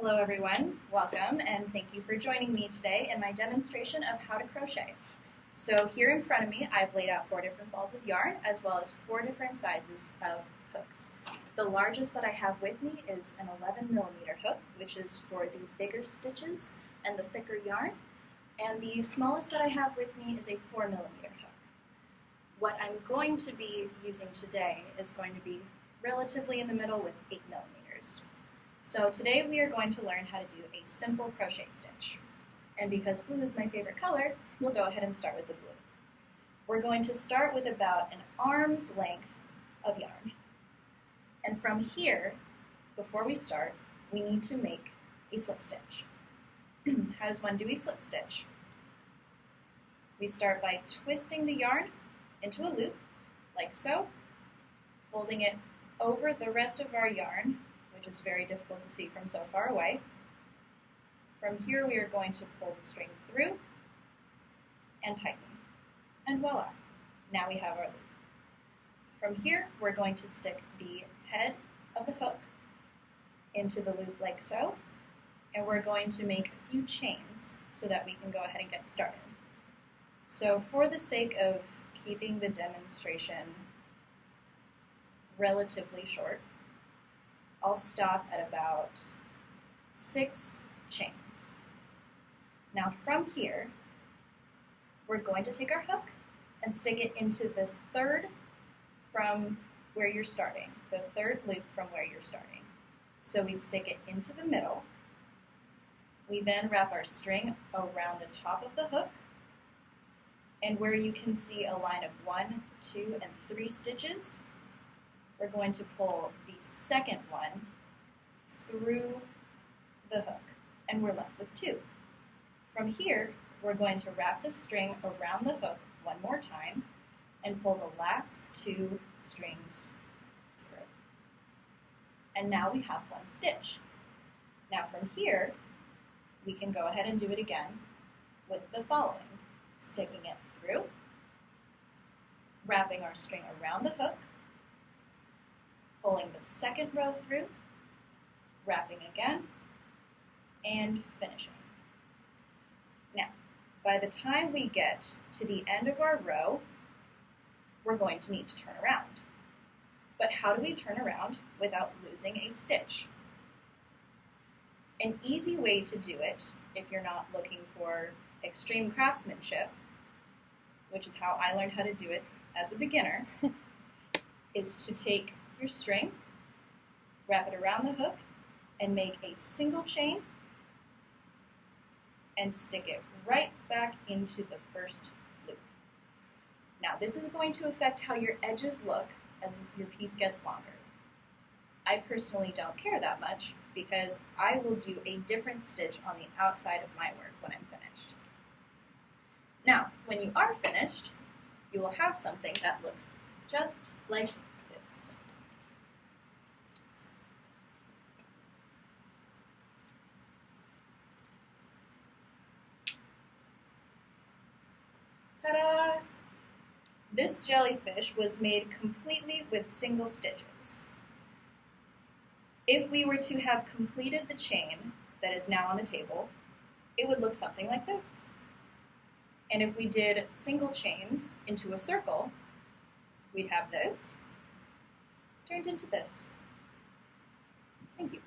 Hello everyone, welcome, and thank you for joining me today in my demonstration of how to crochet. So here in front of me, I've laid out 4 different balls of yarn as well as 4 different sizes of hooks. The largest that I have with me is an 11mm hook, which is for the bigger stitches and the thicker yarn, and the smallest that I have with me is a 4mm hook. What I'm going to be using today is going to be relatively in the middle with 8mm. So today we are going to learn how to do a simple crochet stitch. And because blue is my favorite color, we'll go ahead and start with the blue. We're going to start with about an arm's length of yarn. And from here, before we start, we need to make a slip stitch. How does one do a slip stitch? We start by twisting the yarn into a loop, like so, folding it over the rest of our yarn, which is very difficult to see from so far away. From here we are going to pull the string through and tighten. And voila, now we have our loop. From here we're going to stick the head of the hook into the loop like so, and we're going to make a few chains so that we can go ahead and get started. So for the sake of keeping the demonstration relatively short, I'll stop at about 6 chains. Now from here, we're going to take our hook and stick it into the third from where you're starting, the third loop from where you're starting. So we stick it into the middle. We then wrap our string around the top of the hook, and where you can see a line of 1, 2, and 3 stitches, we're going to pull the second one through the hook, and we're left with 2. From here, we're going to wrap the string around the hook one more time and pull the last 2 strings through. And now we have 1 stitch. Now from here, we can go ahead and do it again with the following: sticking it through, wrapping our string around the hook, pulling the second row through, wrapping again, and finishing. Now, by the time we get to the end of our row, we're going to need to turn around. But how do we turn around without losing a stitch? An easy way to do it, if you're not looking for extreme craftsmanship, which is how I learned how to do it as a beginner, is to take your string, wrap it around the hook, and make a single chain and stick it right back into the first loop. Now this is going to affect how your edges look as your piece gets longer. I personally don't care that much because I will do a different stitch on the outside of my work when I'm finished. Now, when you are finished, you will have something that looks just like this. Ta-da! This jellyfish was made completely with single stitches. If we were to have completed the chain that is now on the table, it would look something like this. And if we did single chains into a circle, we'd have this turned into this. Thank you.